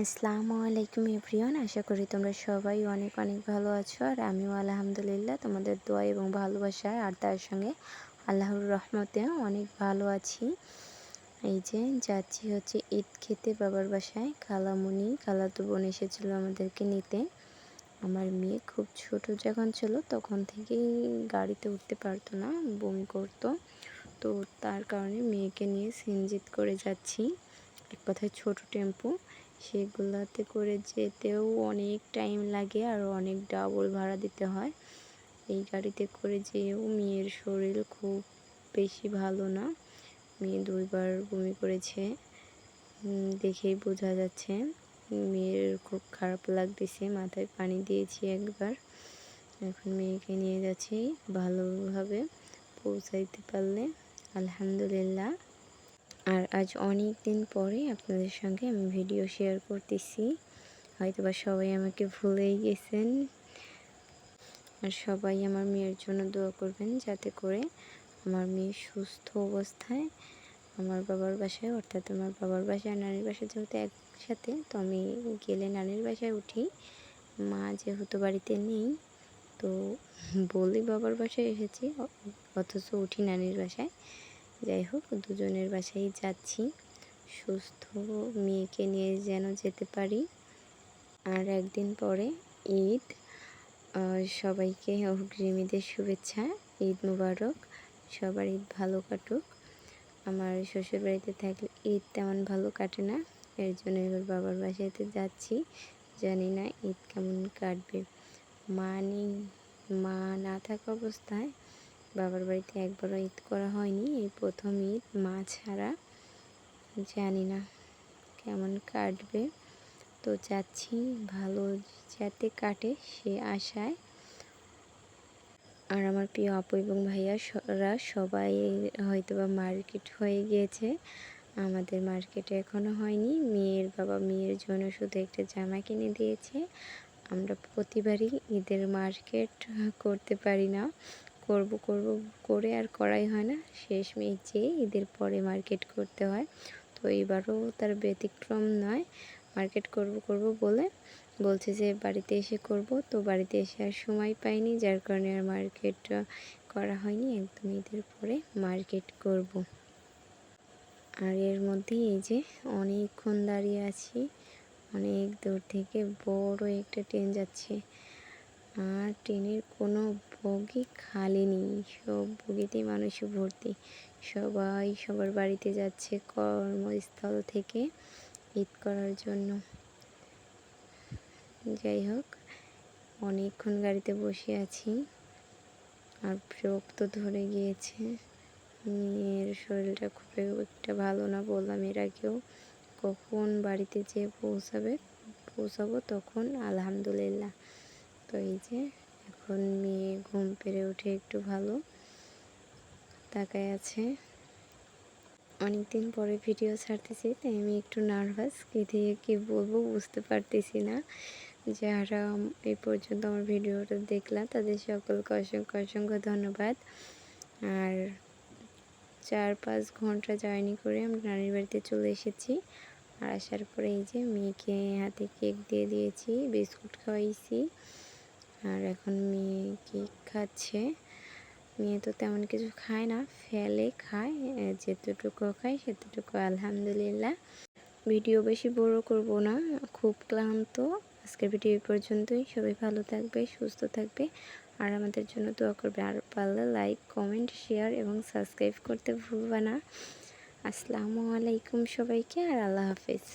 আসসালামু আলাইকুম এভরিওয়ান, আশা করি তোমরা সবাই অনেক অনেক ভালো আছো। আর আমিও আলহামদুলিল্লাহ তোমাদের দোয়া এবং ভালোবাসায় আর তার সঙ্গে আল্লাহর রহমতে অনেক ভালো আছি। এই যে যাচ্ছি হচ্ছে ঈদ খেতে বাবার বাসায়। খালাতো বোন এসেছিলো আমাদেরকে নিতে। আমার মেয়ে খুব ছোট যখন ছিল তখন থেকেই গাড়িতে উঠতে পারতো না, বমি করতো। তো তার কারণে মেয়েকে নিয়ে সিনজিত করে যাচ্ছি, এক কথায় ছোট টেম্পো। সেগুলাতে করে যেতেও অনেক টাইম লাগে আর অনেক ডাবল ভাড়া দিতে হয়। এই গাড়িতে করে যেয়েও মেয়ের শরীর খুব বেশি ভালো না। মেয়ে 2বার বমি করেছে, দেখেই বোঝা যাচ্ছে। মেয়ের খুব খারাপ লাগতেছে, মাথায় পানি দিয়েছি একবার। এখন মেয়েকে নিয়ে যাচ্ছি, ভালোভাবে পৌঁছাইতে পারলে আলহামদুলিল্লাহ। আর আজ অনেক দিন পরে আপনাদের সঙ্গে আমি ভিডিও শেয়ার করতেছি। হয়তোবা সবাই আমাকে ভুলেই গেছেন। আর সবাই আমার মেয়ের জন্য দোয়া করবেন, যাতে করে আমার মেয়ে সুস্থ অবস্থায় আমার বাবার বাসায়, অর্থাৎ আমার বাবার বাসায় আর নানির বাসায় যেহেতু একসাথে, তো আমি গেলে নানির বাসায় উঠি। মা যেহেতু বাড়িতে নেই, তো বলি বাবার বাসায় এসেছি, অথচ উঠি নানির বাসায়। যাই হোক, দুজনের বাসায় যাচ্ছি, সুস্থ মেয়েকে নিয়ে যেন যেতে পারি। আর একদিন পরে ঈদ, সবাইকে অগ্রিম ঈদের শুভেচ্ছা। ঈদ মুবারক, সবার ঈদ ভালো কাটুক। আমার শ্বশুর বাড়িতে থাকলে ঈদ তেমন ভালো কাটে না, এর জন্য এবার বাবার বাসাতে যাচ্ছি। জানি না ঈদ কেমন কাটবে। মা না থাকা অবস্থায় বাবার বাড়িতে একবারও ঈদ করা হয়নি, এই প্রথম ঈদ মা ছাড়া। জানি না কেমন কাটবে, তো যাচ্ছি ভালো যাতে কাটে সে আশায়। আর আমার প্রিয় আপু এবং ভাইয়ারা সবাই হয়তোবা মার্কেট হয়ে গিয়েছে, আমাদের মার্কেটে এখনও হয়নি। মেয়ের বাবা মেয়ের জন্য শুধু একটা জামা কিনে দিয়েছে। আমরা প্রতিবারই ঈদের মার্কেট করতে পারি না, করব করে আর করাই হয় না। শেষমেশ যেয়ে ঈদের পরে মার্কেট করতে হয়। তো এবারও তার ব্যতিক্রম নয়। মার্কেট করব বলে বলছে যে বাড়িতে এসে করব, তো বাড়িতে এসে আর সময় পাইনি, যার কারণে আর মার্কেট করা হয়নি। একদম ঈদের পরে মার্কেট করব। আর এর মধ্যে এই যে অনেকক্ষণ দাঁড়িয়ে আছি, অনেক দূর থেকে বড় একটা ট্রেন যাচ্ছে। আর ট্রেনের কোনো বগি খালি নেই, সব বগিতেই মানুষ ভর্তি। সবাই সবার বাড়িতে যাচ্ছে কর্মস্থল থেকে ঈদ করার জন্য। যাই হোক, অনেকক্ষণ গাড়িতে বসে আছি আর বিরক্ত ধরে গিয়েছে। মেয়ের শরীরটা খুব একটা ভালো না, বললাম এর আগেও। কখন বাড়িতে যেয়ে পৌঁছাবো তখন আলহামদুলিল্লাহ। তো এই যে এখন মেয়ে ঘুম পেড়ে উঠে একটু ভালো তাকায় আছে। অনেকদিন পরে ভিডিও ছাড়তেছি, তাই আমি একটু নার্ভাস, কী দিয়ে কী বলবো বুঝতে পারতেছি না। যারা এই পর্যন্ত আমার ভিডিওটা দেখলাম তাদের সকলকে অসংখ্য অসংখ্য ধন্যবাদ। আর 4-5 ঘন্টা জার্নি করে আমরা নানির বাড়িতে চলে এসেছি। আর আসার পরে এই যে মেয়েকে হাতে কেক দিয়ে দিয়েছি, বিস্কুট খাওয়াইছি। আর এখন মেয়ে কেক খাচ্ছে। মেয়ে তো তেমন কিছু খায় না, ফেলে খায়, যেতটুকু খায় সেতটুকু আলহামদুলিল্লাহ। ভিডিও বেশি বড় করব না, খুব ক্লান্ত। আজকের ভিডিও এই পর্যন্তই। সবাই ভালো থাকবে, সুস্থ থাকবে আর আমাদের জন্য দোয়া করবে। আর পারলে লাইক, কমেন্ট, শেয়ার এবং সাবস্ক্রাইব করতে ভুলবে না। আসসালামু আলাইকুম সবাইকে, আর আল্লাহ হাফেজ।